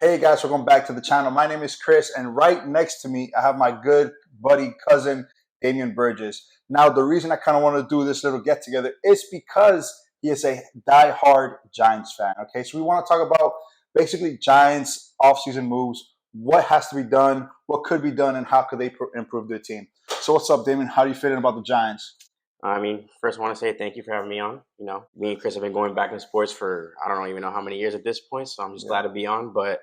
Hey guys, welcome back to the channel. My name is Chris, and right next to me, I have my good buddy, cousin, Damian Burgess. Now, the reason I kind of want to do this little get together is because he is a die-hard Giants fan. Okay, so we want to talk about basically Giants offseason moves, what has to be done, what could be done, and how could they improve their team. So, what's up, Damian? How are you feeling about the Giants? First I want to say thank you for having me on. Me and Chris have been going back in sports for I don't even know how many years at this point, so I'm just glad to be on. But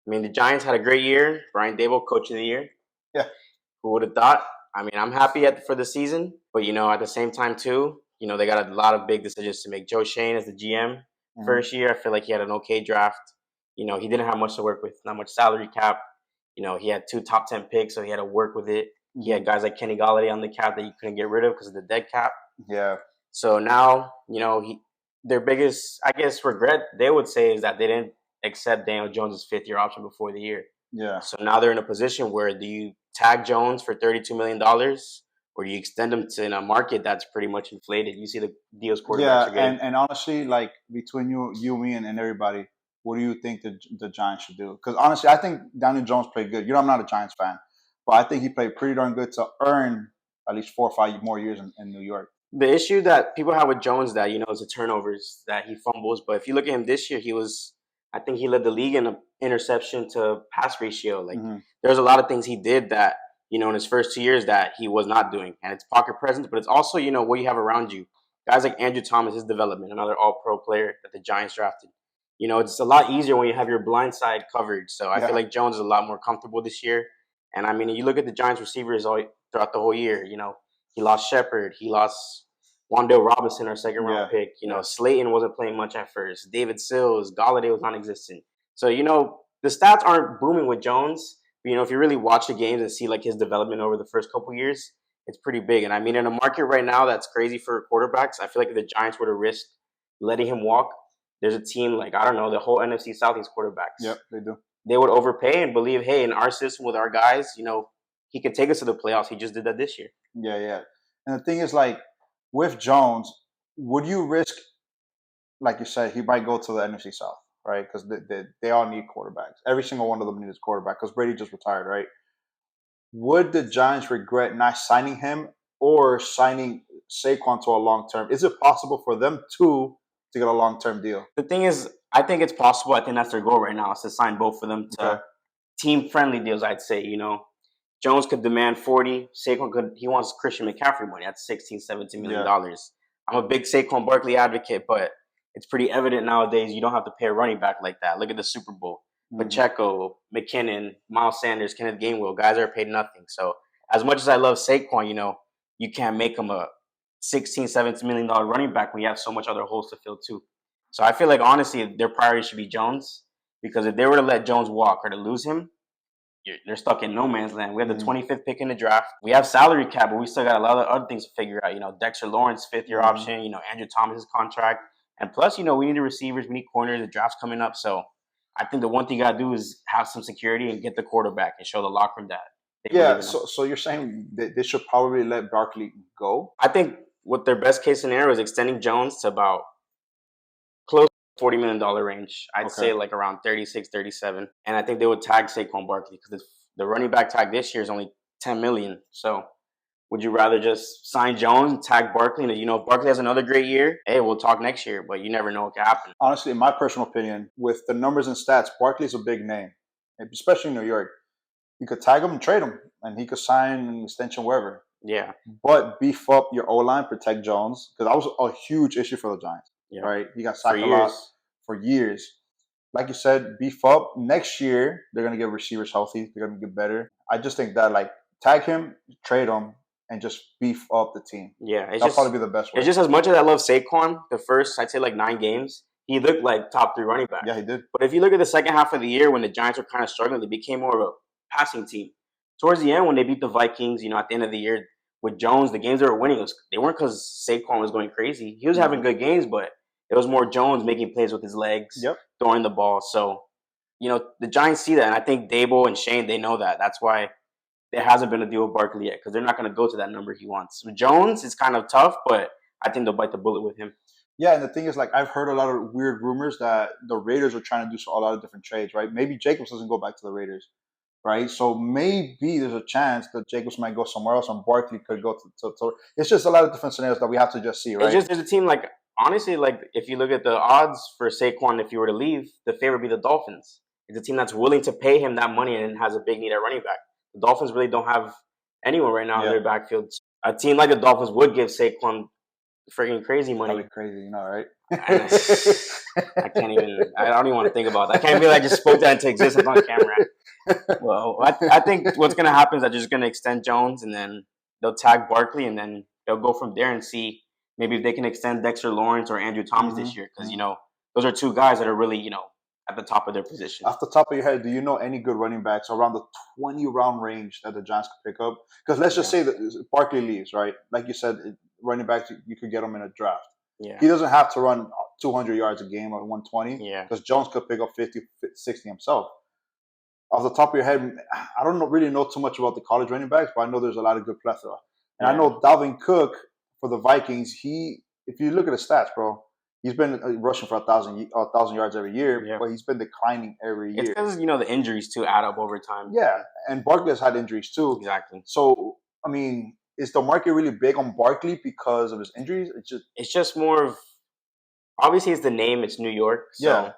the Giants had a great year. Brian Dable, coach of the year. Yeah. Who would have thought? I'm happy for the season, but at the same time too, they got a lot of big decisions to make. Joe Shane as the GM first year, I feel like he had an okay draft. He didn't have much to work with, not much salary cap. He had 2 top 10 picks, so he had to work with it. He had guys like Kenny Galladay on the cap that you couldn't get rid of because of the dead cap. Yeah. So now, their biggest, I guess, regret they would say is that they didn't accept Daniel Jones' 5th-year option before the year. Yeah. So now they're in a position where do you tag Jones for $32 million or do you extend him to in a market that's pretty much inflated? You see the deals quarterbacks are getting. And honestly, like between you, me, and everybody, what do you think the Giants should do? Because honestly, I think Daniel Jones played good. I'm not a Giants fan, but I think he played pretty darn good to earn at least 4 or 5 more years in New York. The issue that people have with Jones that, is the turnovers, that he fumbles. But if you look at him this year, I think he led the league in interception to pass ratio. There's a lot of things he did that, in his first 2 years that he was not doing. And it's pocket presence, but it's also, what you have around you. Guys like Andrew Thomas, his development, another all-pro player that the Giants drafted. It's a lot easier when you have your blind side covered. So I feel like Jones is a lot more comfortable this year. And you look at the Giants receivers throughout the whole year, he lost Shepard. He lost Wandale Robinson, our second-round pick. Slayton wasn't playing much at first. David Sills, Galladay was non-existent. So, the stats aren't booming with Jones. But, if you really watch the games and see, his development over the first couple years, it's pretty big. And, in a market right now that's crazy for quarterbacks, I feel like if the Giants were to risk letting him walk, there's a team the whole NFC Southeast quarterbacks. Yep, they do. They would overpay and believe, hey, in our system with our guys, he could take us to the playoffs. He just did that this year. Yeah. And the thing is, with Jones, would you risk, like you said, he might go to the NFC South, right? Because they all need quarterbacks. Every single one of them needs a quarterback because Brady just retired, right? Would the Giants regret not signing him or signing Saquon to a long term? Is it possible for them to get a long-term deal? The thing is, I think it's possible. I think that's their goal right now is to sign both of them to team-friendly deals, I'd say, Jones could demand 40. Saquon he wants Christian McCaffrey money. That's $16, $17 million. I'm a big Saquon Barkley advocate, but it's pretty evident nowadays you don't have to pay a running back like that. Look at the Super Bowl. Pacheco, McKinnon, Miles Sanders, Kenneth Gainwell, guys are paid nothing. So as much as I love Saquon, you can't make him a $16, $17 million running back when you have so much other holes to fill too. So I feel like, honestly, their priority should be Jones, because if they were to let Jones walk or to lose him, they're stuck in no man's land. We have the 25th pick in the draft. We have salary cap, but we still got a lot of other things to figure out. Dexter Lawrence, 5th-year option, Andrew Thomas's contract. And plus, we need the receivers, we need corners, the draft's coming up. So I think the one thing you got to do is have some security and get the quarterback and show the locker room that. So you're saying that they should probably let Barkley go? I think what their best case scenario is extending Jones to about close to $40 million range. I'd say around 36, 37. And I think they would tag Saquon Barkley because the running back tag this year is only $10 million. So would you rather just sign Jones and tag Barkley? And if Barkley has another great year, hey, we'll talk next year. But you never know what can happen. Honestly, in my personal opinion, with the numbers and stats, Barkley's a big name, especially in New York. You could tag him and trade him, and he could sign an extension wherever. Yeah. But beef up your O-line, protect Jones, because that was a huge issue for the Giants. Yeah. Right? He got sacked a lot for years. Like you said, beef up. Next year, they're going to get receivers healthy. They're going to get better. I just think that, tag him, trade him, and just beef up the team. Yeah. That'll probably be the best way. It's just as much as I love Saquon, the first, I'd say, 9 games, he looked like top 3 running back. Yeah, he did. But if you look at the second half of the year when the Giants were kind of struggling, they became more of a passing team. Towards the end, when they beat the Vikings, at the end of the year with Jones, the games they were winning, they weren't because Saquon was going crazy. He was having good games, but it was more Jones making plays with his legs, throwing the ball. So, the Giants see that, and I think Dable and Shane, they know that. That's why there hasn't been a deal with Barkley yet, because they're not going to go to that number he wants. With Jones, it's kind of tough, but I think they'll bite the bullet with him. Yeah, and the thing is, like, I've heard a lot of weird rumors that the Raiders are trying to do a lot of different trades, right? Maybe Jacobs doesn't go back to the Raiders, right? So maybe there's a chance that Jacobs might go somewhere else, and Barkley could go to. It's just a lot of different scenarios that we have to just see, It's right? just there's a team like honestly, like if you look at the odds for Saquon, if you were to leave, the favorite would be the Dolphins. It's a team that's willing to pay him that money and has a big need at running back. The Dolphins really don't have anyone right now in Yeah, their backfield. A team like the Dolphins would give Saquon freaking crazy that'd money. be crazy, right? And I can't even. I don't even want to think about that. I can't believe I just spoke that into existence on camera. Well, I think what's going to happen is that they're just going to extend Jones, and then they'll tag Barkley, and then they'll go from there and see maybe if they can extend Dexter Lawrence or Andrew Thomas this year, because those are two guys that are really at the top of their position. Off the top of your head, do you know any good running backs around the 20-round range that the Giants could pick up? Because let's just say that Barkley leaves, right? Like you said, running backs, you could get them in a draft. Yeah. He doesn't have to run 200 yards a game or 120. Yeah. Because Jones could pick up 50, 60 himself. Off the top of your head, I don't really know too much about the college running backs, but I know there's a lot of good plethora. And I know Dalvin Cook for the Vikings, if you look at the stats, bro, he's been rushing for 1,000 yards every year, but he's been declining every year. It's because, the injuries too add up over time. Yeah, and Barkley has had injuries too. Exactly. So, I mean, is the market really big on Barkley because of his injuries? It's just more of, obviously it's the name, it's New York. So,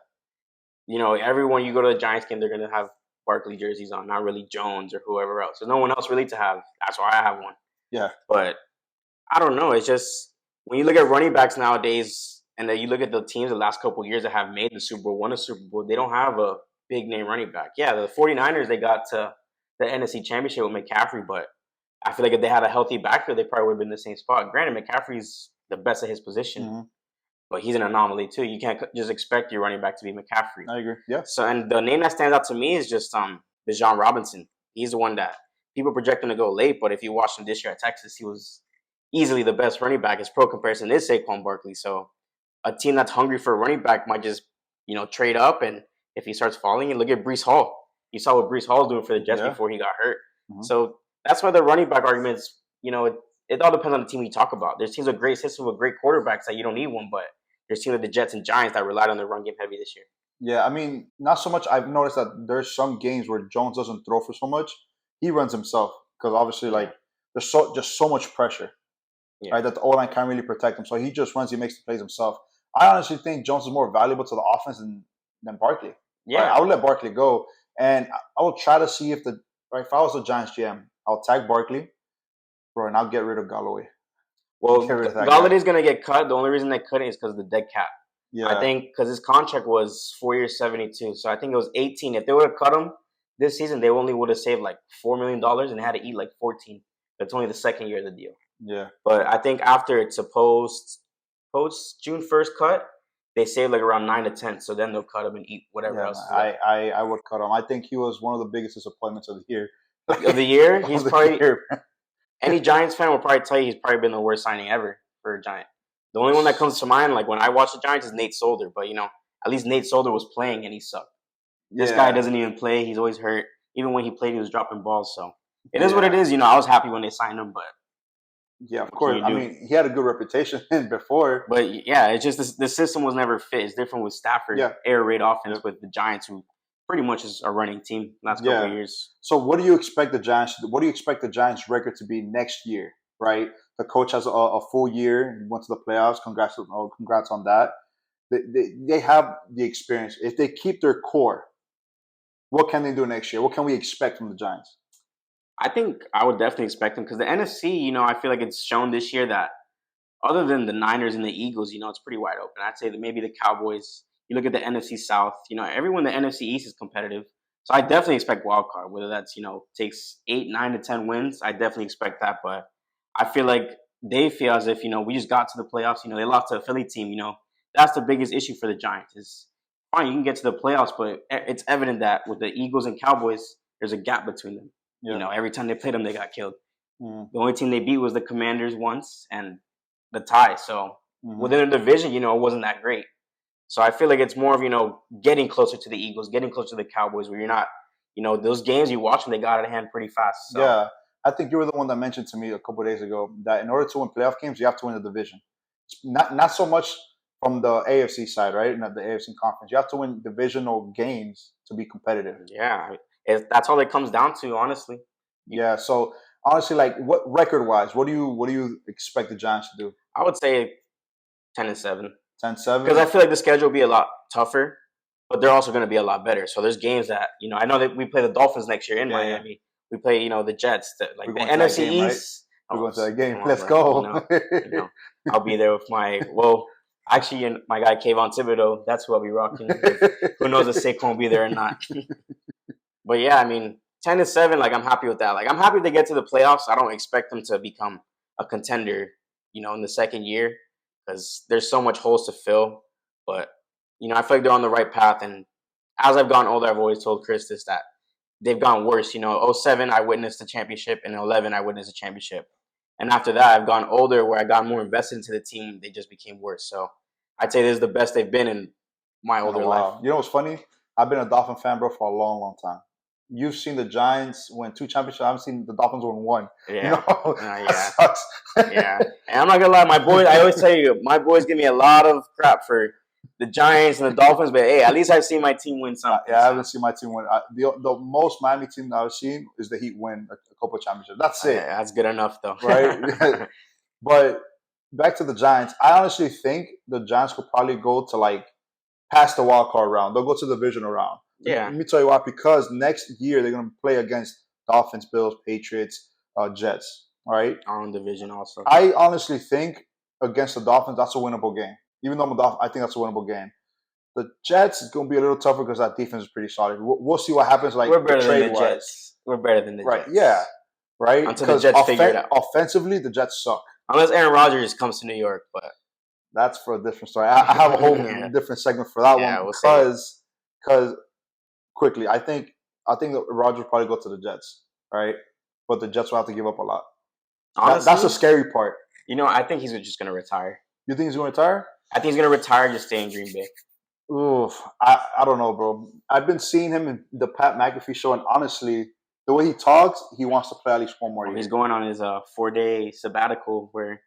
everyone you go to the Giants game, they're going to have Barkley jerseys on, not really Jones or whoever else. There's no one else really to have. That's why I have one. Yeah. But I don't know. It's just when you look at running backs nowadays and then you look at the teams the last couple of years that have made the Super Bowl, won a Super Bowl, they don't have a big name running back. Yeah, the 49ers, they got to the NFC Championship with McCaffrey, but I feel like if they had a healthy backfield, they probably would have been in the same spot. Granted, McCaffrey's the best at his position, but he's an anomaly too. You can't just expect your running back to be McCaffrey. I agree. Yeah. So, and the name that stands out to me is just Bijan Robinson. He's the one that people project him to go late, but if you watch him this year at Texas, he was easily the best running back. His pro comparison is Saquon Barkley. So, a team that's hungry for a running back might just trade up, and if he starts falling, and look at Breece Hall. You saw what Breece Hall was doing for the Jets before he got hurt. So that's why the running back arguments. It all depends on the team you talk about. There's teams with great systems with great quarterbacks that you don't need one, but there's teams like the Jets and Giants that relied on their run game heavy this year. Yeah, I mean, not so much. I've noticed that there's some games where Jones doesn't throw for so much. He runs himself because obviously, there's just so much pressure, right? That the O-line can't really protect him. So he just runs. He makes the plays himself. I honestly think Jones is more valuable to the offense than Barkley. Yeah, right? I would let Barkley go, and I will try to see if I was the Giants GM, I'll tag Barkley, bro, and I'll get rid of Galloway. Well, Galladay's going to get cut. The only reason they couldn't is because of the dead cap. Yeah. I think because his contract was 4 years, 72. So I think it was 18. If they would have cut him this season, they only would have saved like $4 million and they had to eat like 14. That's only the second year of the deal. Yeah. But I think after it's a post June 1st cut, they save like around 9 to 10. So then they'll cut him and eat whatever else. I would cut him. I think he was one of the biggest disappointments of the year. Of the year? He's probably any Giants fan will probably tell you he's probably been the worst signing ever for a Giant. The only one that comes to mind, like when I watch the Giants, is Nate Solder. But at least Nate Solder was playing and he sucked. This guy doesn't even play. He's always hurt. Even when he played, he was dropping balls. So it is what it is. I was happy when they signed him, but yeah, of course. I mean, he had a good reputation before. But yeah, it's just the system was never fit. It's different with Stafford, air raid offense with the Giants, who pretty much is a running team last couple of years. So what do you expect the Giants? What do you expect the Giants' record to be next year? Right, the coach has a full year. He went to the playoffs. Congrats on that. They have the experience. If they keep their core, what can they do next year? What can we expect from the Giants? I think I would definitely expect them because the NFC, I feel like it's shown this year that other than the Niners and the Eagles, it's pretty wide open. I'd say that maybe the Cowboys. You look at the NFC South, everyone in the NFC East is competitive. So I definitely expect wild card, whether that's, takes 8, 9 to 10 wins. I definitely expect that. But I feel like they feel as if, we just got to the playoffs. They lost to a Philly team. That's the biggest issue for the Giants is fine, you can get to the playoffs, but it's evident that with the Eagles and Cowboys, there's a gap between them. Yeah. Every time they played them, they got killed. The only team they beat was the Commanders once and the tie. So within the division, it wasn't that great. So I feel like it's more of, getting closer to the Eagles, getting closer to the Cowboys where you're not, those games you watch them, they got out of hand pretty fast. So. Yeah. I think you were the one that mentioned to me a couple of days ago that in order to win playoff games, you have to win the division. Not so much from the AFC side, right? Not the AFC conference. You have to win divisional games to be competitive. Yeah, that's all it comes down to, honestly. Yeah. So honestly, like, what record wise, what do you expect the Giants to do? I would say 10-7. 10-7? Because I feel like the schedule will be a lot tougher, but they're also going to be a lot better. So there's games that, I know that we play the Dolphins next year in Miami. Yeah. We play, the Jets, like the NFC game, East. Right? We're going to that game. Let's go. I'll be there with actually, my guy Kayvon Thibodeau, that's who I'll be rocking. Who knows if Saquon will be there or not. But yeah, I mean, 10-7, like, I'm happy with that. Like, I'm happy they get to the playoffs. I don't expect them to become a contender, in the second year, because there's so much holes to fill. But, I feel like they're on the right path. And as I've gotten older, I've always told Chris this, that they've gone worse. 07, I witnessed the championship, and 11, I witnessed the championship. And after that, I've gone older, where I got more invested into the team. They just became worse. So I'd say this is the best they've been in my older life. You know what's funny? I've been a Dolphin fan, bro, for a long, long time. You've seen the Giants win 2 championships. I haven't seen the Dolphins win 1. Yeah. That sucks. Yeah. And I'm not going to lie, my boys, I always tell you, my boys give me a lot of crap for the Giants and the Dolphins, but hey, at least I've seen my team win something. Yeah, I haven't seen my team win. The most Miami team that I've seen is the Heat win a couple of championships. That's it. Yeah, that's good enough, though. Right? But back to the Giants, I honestly think the Giants could probably go to, like, past the wild card round. They'll go to the divisional round. Yeah. Let me tell you why. Because next year they're going to play against Dolphins, Bills, Patriots, Jets. All right? Our own division also. I honestly think against the Dolphins, that's a winnable game. Even though I think that's a winnable game. The Jets is going to be a little tougher because that defense is pretty solid. We'll see what happens. Like, we're better than the Jets. We're better than the Jets. Right, yeah. Right? Until the Jets figure it out. Offensively, the Jets suck. Unless Aaron Rodgers comes to New York, but that's for a different story. I have a whole different segment for that one because quickly, I think that Rodgers will probably go to the Jets, right? But the Jets will have to give up a lot. Honestly, that's the scary part. I think he's just going to retire. You think he's going to retire? I think he's going to retire and just stay in Green Bay. Oof, I don't know, bro. I've been seeing him in the Pat McAfee show, and honestly, the way he talks, he wants to play at least one more year. He's going on his 4-day sabbatical where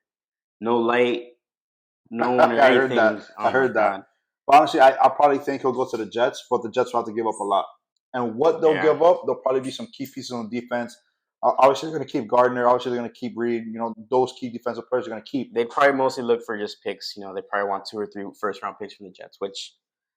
no light, no one or anything. I heard that. But honestly, I probably think he'll go to the Jets, but the Jets will have to give up a lot. And what they'll give up, there'll probably be some key pieces on defense. Obviously, they're going to keep Gardner. Obviously, they're going to keep Reed. Those key defensive players are going to keep. They probably mostly look for just picks. They probably want 2 or 3 first-round picks from the Jets, which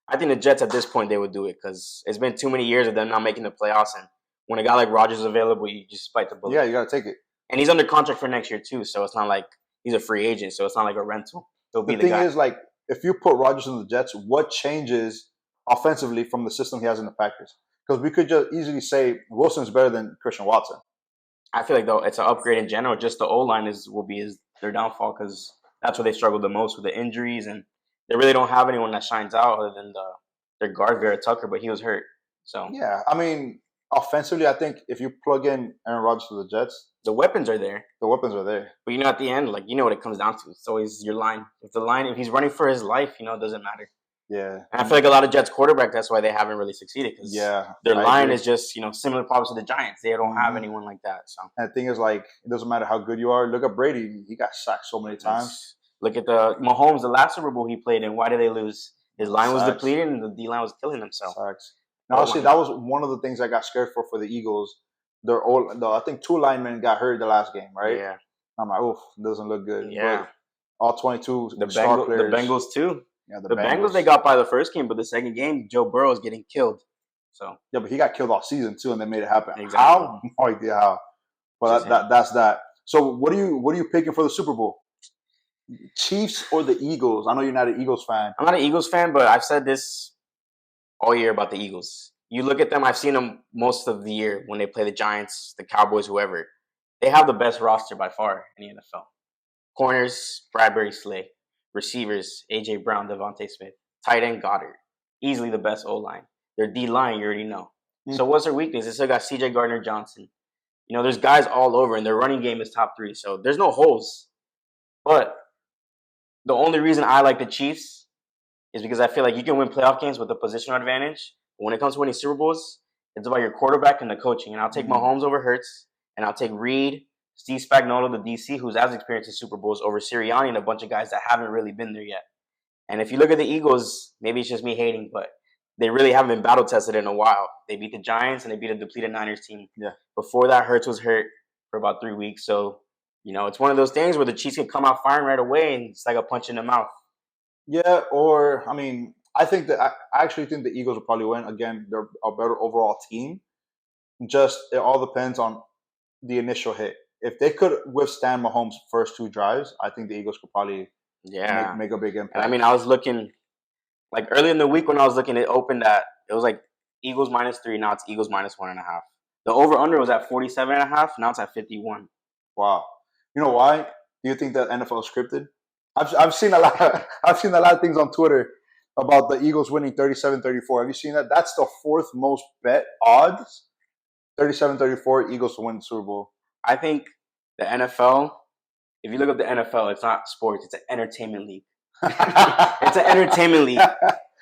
I think the Jets at this point, they would do it because it's been too many years of them not making the playoffs. And when a guy like Rodgers is available, you just bite the bullet. Yeah, you got to take it. And he's under contract for next year, too, so it's not like he's a free agent, so it's not like a rental. He'll be the thing guy. Is, like, if you put Rodgers in the Jets, what changes offensively from the system he has in the Packers? Because we could just easily say Wilson's better than Christian Watson. I feel like, though, it's an upgrade in general. Just the O-line will be their downfall because that's where they struggled the most with the injuries, and they really don't have anyone that shines out other than their guard, Vera Tucker, but he was hurt. So yeah, I mean, offensively, I think if you plug in Aaron Rodgers to the Jets, the weapons are there. But at the end, like, what it comes down to. It's always your line. If he's running for his life, it doesn't matter. Yeah. And I feel like a lot of Jets quarterbacks, that's why they haven't really succeeded because their line is just, similar problems to the Giants. They don't have anyone like that. So and the thing is, like, it doesn't matter how good you are. Look at Brady. He got sacked so many times. Look at the Mahomes, the last Super Bowl he played in. Why did they lose? His line was depleted and the D-line was killing themselves. Now, honestly, that was one of the things I got scared for the Eagles. I think 2 linemen got hurt the last game, right? Yeah. I'm like, oof, doesn't look good. Yeah. But all 22 the Bengals too. Yeah, the Bengals they got by the first game, but the second game, Joe Burrow is getting killed. So yeah, but he got killed all season too, and they made it happen. Exactly. How? No idea how. But that's that. So what are you picking for the Super Bowl? Chiefs or the Eagles? I know you're not an Eagles fan. I'm not an Eagles fan, but I've said this all year about the Eagles. You look at them, I've seen them most of the year when they play the Giants, the Cowboys, whoever. They have the best roster by far in the NFL. Corners, Bradbury, Slay. Receivers, A.J. Brown, Devontae Smith. Tight end, Goddard. Easily the best O-line. Their D-line, you already know. So what's their weakness? They still got C.J. Gardner-Johnson. There's guys all over, and their running game is top 3. So there's no holes. But the only reason I like the Chiefs is because I feel like you can win playoff games with a positional advantage. But when it comes to winning Super Bowls, it's about your quarterback and the coaching. And I'll take Mahomes over Hurts, and I'll take Reed, Steve Spagnuolo, the DC, who's as experienced in Super Bowls, over Sirianni and a bunch of guys that haven't really been there yet. And if you look at the Eagles, maybe it's just me hating, but they really haven't been battle tested in a while. They beat the Giants and they beat a depleted Niners team. Yeah. Before that, Hurts was hurt for about 3 weeks. So, it's one of those things where the Chiefs can come out firing right away and it's like a punch in the mouth. Yeah, or I mean, I actually think the Eagles will probably win. Again, they're a better overall team. Just it all depends on the initial hit. If they could withstand Mahomes' first 2 drives, I think the Eagles could probably make a big impact. And I mean, I was looking like early in the week when I was looking, it opened at it was like Eagles -3. Now it's Eagles -1.5. The over under was at 47.5. Now it's at 51. Wow. You know why? Do you think that NFL is scripted? I've seen a lot. I've seen a lot of things on Twitter about the Eagles winning 37-34. Have you seen that? That's the 4th most bet odds. 37-34 Eagles to win the Super Bowl. I think the NFL. If you look up the NFL, it's not sports. It's an entertainment league. It's an entertainment league.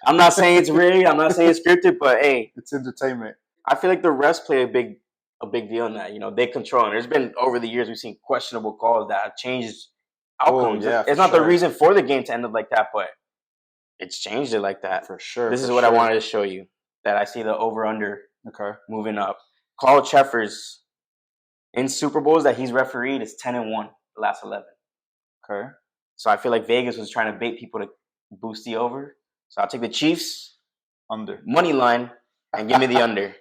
I'm not saying it's rigged. I'm not saying it's scripted, but hey, it's entertainment. I feel like the refs play a big deal in that. They control. And there's been over the years we've seen questionable calls that have changed outcomes. Oh, yeah, it's not the reason for the game to end up like that, but it's changed it like that. For sure. This is what I wanted to show you. That I see the over-under moving up. Carl Cheffers in Super Bowls that he's refereed is 10-1 the last 11. Okay. So I feel like Vegas was trying to bait people to boost the over. So I'll take the Chiefs under money line and give me the under.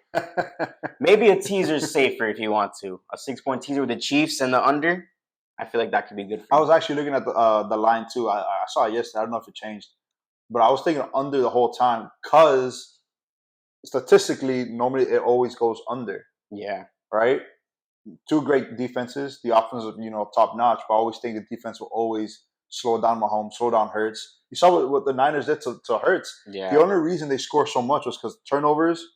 Maybe a teaser's safer if you want to. A 6-point teaser with the Chiefs and the under. I feel like that could be good for you. I was actually looking at the line too. I saw it yesterday. I don't know if it changed, but I was thinking under the whole time because statistically, normally it always goes under. Yeah. Right. 2 great defenses. The offense is top notch, but I always think the defense will always slow down Mahomes, slow down Hurts. You saw what the Niners did to Hurts. Yeah. The only reason they scored so much was because turnovers,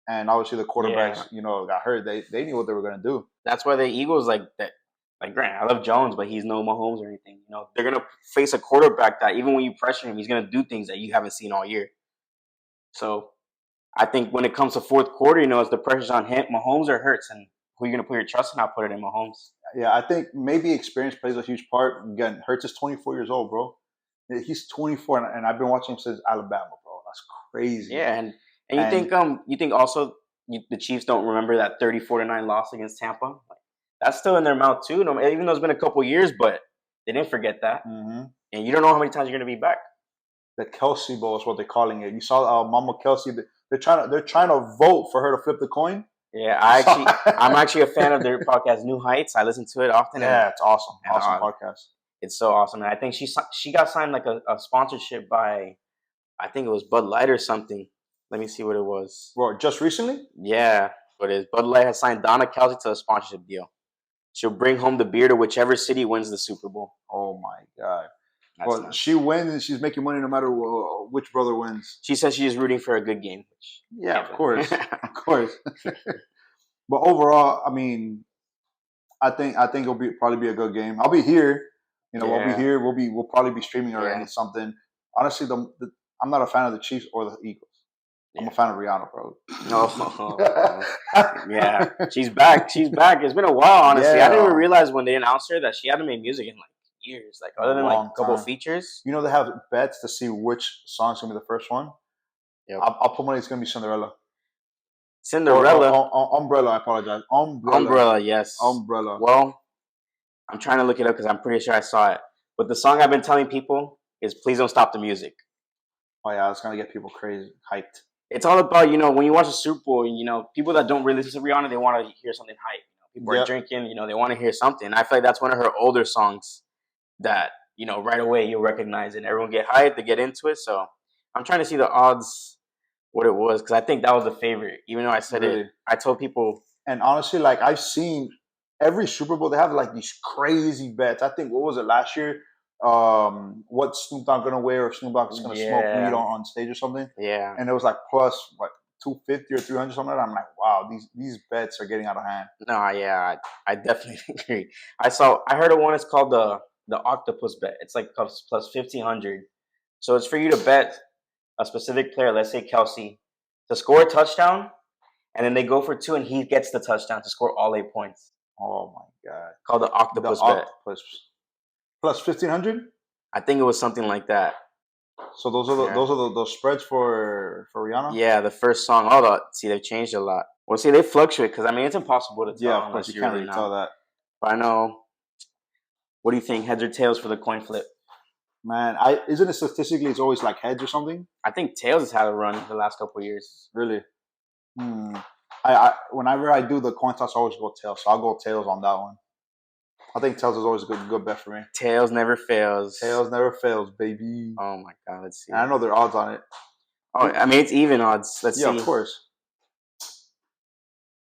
and obviously the quarterbacks, got hurt. They knew what they were going to do. That's why the Eagles like that. Like, Grant, I love Jones, but he's no Mahomes or anything. They're going to face a quarterback that even when you pressure him, he's going to do things that you haven't seen all year. So I think when it comes to fourth quarter, it's the pressure's on him, Mahomes or Hurts, and who are you going to put your trust in? I'll put it in Mahomes. Yeah, I think maybe experience plays a huge part. Again, Hurts is 24 years old, bro. He's 24, and I've been watching him since Alabama, bro. That's crazy. Yeah, and you think also the Chiefs don't remember that 34-9 loss against Tampa? Like, that's still in their mouth too. Even though it's been a couple years, but they didn't forget that. Mm-hmm. And you don't know how many times you're going to be back. The Kelsey Bowl is what they're calling it. You saw Mama Kelsey. They're trying to vote for her to flip the coin. Yeah, I'm actually a fan of their podcast, New Heights. I listen to it often. Yeah, it's awesome. Awesome podcast. It's so awesome. And I think she got signed like a sponsorship by, I think it was Bud Light or something. Let me see what it was. Well, just recently? Yeah, but Bud Light has signed Donna Kelsey to a sponsorship deal. She'll bring home the beer to whichever city wins the Super Bowl. Oh, my God. Well, nice. She wins and she's making money no matter which brother wins. She says she's rooting for a good game. Yeah, of course. Of course. But overall, I mean, I think it'll probably be a good game. I'll be here. We'll be here. We'll probably be streaming or something. Honestly, I'm not a fan of the Chiefs or the Eagles. I'm a fan of Rihanna, bro. Yeah, she's back. She's back. It's been a while, honestly. Yeah. I didn't even realize when they announced her that she hadn't made music in like years. Like other than like a couple features. They have bets to see which song's gonna be the first one. Yep. I'll put money. It's gonna be Cinderella. Umbrella. I apologize. Umbrella. Yes. Umbrella. Well, I'm trying to look it up because I'm pretty sure I saw it. But the song I've been telling people is "Please Don't Stop the Music." Oh yeah, it's gonna get people crazy hyped. It's all about when you watch a Super Bowl, people that don't really listen to Rihanna, they want to hear something hype. People are drinking, they want to hear something. I feel like that's one of her older songs that right away you'll recognize it. And everyone get hyped, they get into it. So I'm trying to see the odds, what it was, because I think that was the favorite. Even though I said it, I told people. And honestly, like I've seen every Super Bowl, they have like these crazy bets. I think what was it last year? What Snoop Dogg gonna wear, or Snoop Dogg is gonna smoke weed on stage or something. Yeah. And it was like plus what 250 or 300 something like that. I'm like, wow, these bets are getting out of hand. No, yeah, I definitely agree. I heard of one. It's called the octopus bet. It's like plus 1,500. So it's for you to bet a specific player, let's say Kelsey, to score a touchdown, and then they go for 2, and he gets the touchdown to score all 8 points. Oh my God! Called the octopus bet. Plus 1,500. I think it was something like that. So those spreads for Rihanna. Yeah, the first song. Hold on. See, they've changed a lot. Well, see, they fluctuate because I mean it's impossible to tell Yeah, of course unless you you can't really really tell know. that. But I know. What do you think? Heads or tails for the coin flip? Man, isn't it statistically it's always like heads or something? I think tails has had a run the last couple of years. Really? I whenever I do the coin toss, I always go tails. So I'll go tails on that one. I think tails is always a good bet for me. Tails never fails. Tails never fails, baby. Oh my god, let's see. And I know their odds on it. Oh, I mean it's even odds. Let's see. Yeah, of course.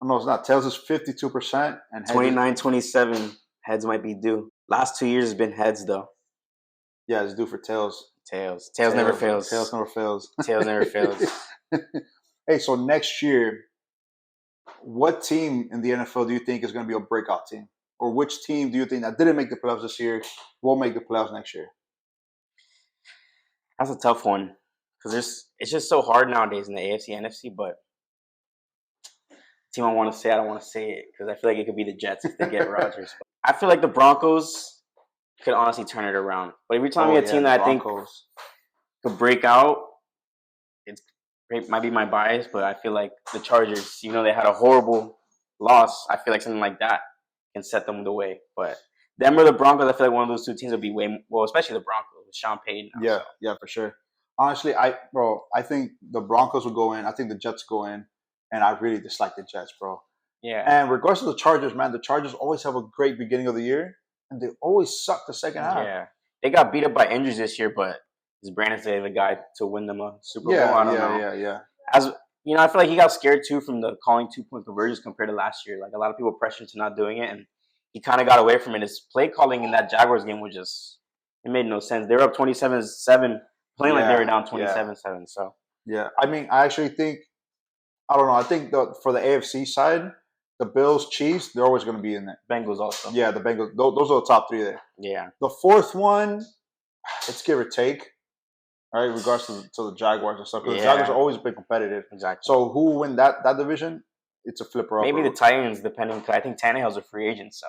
No, it's not. Tails is 52% and 29-27. Heads might be due. Last 2 years has been heads though. Yeah, it's due for tails. Tails never fails. Tails never fails. Tails never fails. Hey, so next year, what team in the NFL do you think is going to be a breakout team? Or which team do you think that didn't make the playoffs this year will make the playoffs next year? That's a tough one because it's just so hard nowadays in the AFC, NFC. But the team I want to say, I don't want to say it because I feel like it could be the Jets if they get Rodgers. I feel like the Broncos could honestly turn it around. But if you're telling me a team that I think could break out, it might be my bias, but I feel like the Chargers, they had a horrible loss. I feel like something like that can set them the way. But them or the Broncos, I feel like one of those two teams would be especially the Broncos with Sean Payton. Yeah, for sure. Honestly, I think the Broncos will go in. I think the Jets go in, and I really dislike the Jets, bro. Yeah. And regardless of the Chargers, man, the Chargers always have a great beginning of the year, and they always suck the second half. Yeah. They got beat up by injuries this year, but is Brandon Staley the guy to win them a Super Bowl? I don't know. Yeah. As I feel like he got scared too from the calling 2-point conversions compared to last year. Like a lot of people pressured to not doing it, and he kind of got away from it. His play calling in that Jaguars game was it made no sense. They were up 27-7, playing like they were down 27-7. So yeah, I mean, I actually think I don't know. I think for the AFC side, the Bills, Chiefs, they're always going to be in there. Bengals also. Yeah, the Bengals. Those are the top three there. Yeah. The fourth one, it's give or take. All right, in regards to the Jaguars and stuff. Because the Jaguars are always been competitive. Exactly. So who will win that division? It's a flipper. Maybe the Titans, depending. Cause I think Tannehill's a free agent. So.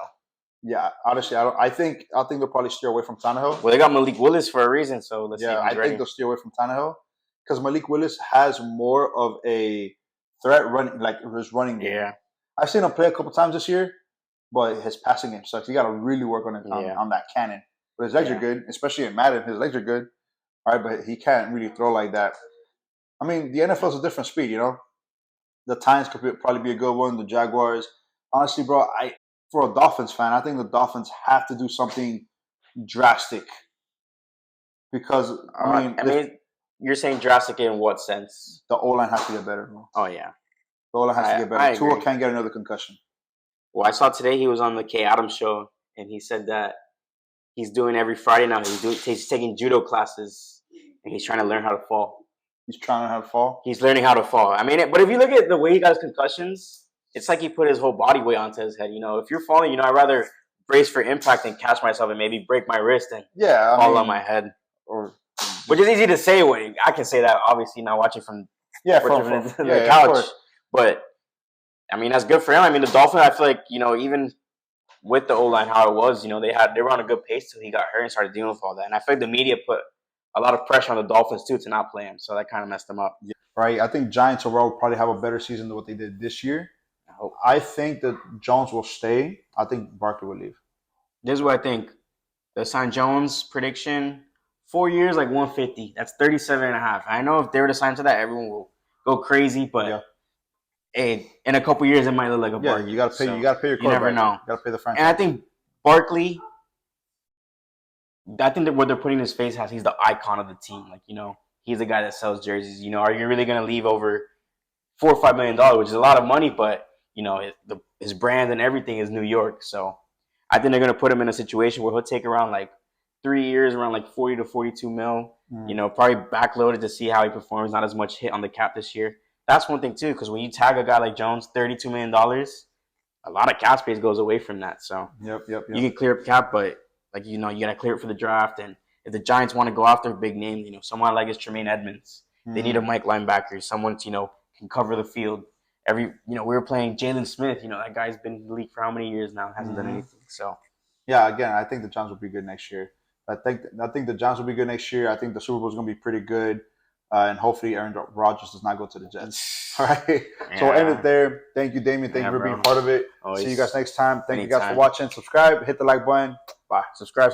Yeah, honestly, I think they'll probably steer away from Tannehill. Well, they got Malik Willis for a reason, so let's see. Yeah, I think they'll steer away from Tannehill because Malik Willis has more of a threat running, like his running game. Yeah, I've seen him play a couple times this year, but his passing game sucks. You got to really work on it on that cannon. But his legs are good, especially in Madden. His legs are good, all right, but he can't really throw like that. I mean, the NFL is a different speed, The Titans could probably be a good one. The Jaguars, honestly, bro, for a Dolphins fan, I think the Dolphins have to do something drastic because I mean, you're saying drastic in what sense? The O-line has to get better. Bro. Oh yeah, the O-line has to get better. Tua can't get another concussion. Well, I saw today he was on the Kay Adams show, and he said that he's doing every Friday now. He's taking judo classes, and he's trying to learn how to fall. He's trying to learn how to fall. He's learning how to fall. I mean, but if you look at the way he got his concussions. It's like he put his whole body weight onto his head. If you're falling, I'd rather brace for impact and catch myself and maybe break my wrist and fall on my head. Which is easy to say. I can say that, obviously, not watching from the couch. But, I mean, that's good for him. I mean, the Dolphins, I feel like, even with the O-line, how it was, they were on a good pace till he got hurt and started dealing with all that. And I feel like the media put a lot of pressure on the Dolphins, too, to not play him. So that kind of messed them up. Yeah. Right. I think Giants overall will probably have a better season than what they did this year. I think that Jones will stay. I think Barkley will leave. This is what I think. The sign Jones prediction, 4 years, like 150. That's 37.5. I know if they were to sign to that, everyone will go crazy. But hey, in a couple years, it might look like a Barkley. You got to pay. You got to pay your quarterback. You never know. You got to pay the franchise. And I think Barkley. I think that what they're putting in his face he's the icon of the team. Like he's the guy that sells jerseys. Are you really going to leave over $4 or $5 million, which is a lot of money, but his brand and everything is New York. So I think they're going to put him in a situation where he'll take around like 3 years, around like 40 to 42 mil. Probably backloaded to see how he performs. Not as much hit on the cap this year. That's one thing too, because when you tag a guy like Jones, $32 million, a lot of cap space goes away from that. So yep. You can clear up cap, but you got to clear it for the draft. And if the Giants want to go after a big name, someone like Tremaine Edmonds, they need a Mike linebacker, someone can cover the field. We were playing Jalen Smith. That guy's been in the league for how many years now? Hasn't done anything. So, yeah, again, I think the Giants will be good next year. I think the Giants will be good next year. I think the Super Bowl is going to be pretty good. And hopefully Aaron Rodgers does not go to the Jets. All right. Yeah. So we'll end it there. Thank you, Damien. Thank you for being part of it. Always. See you guys next time. Thank you guys for watching. Subscribe. Hit the like button. Bye. Subscribe.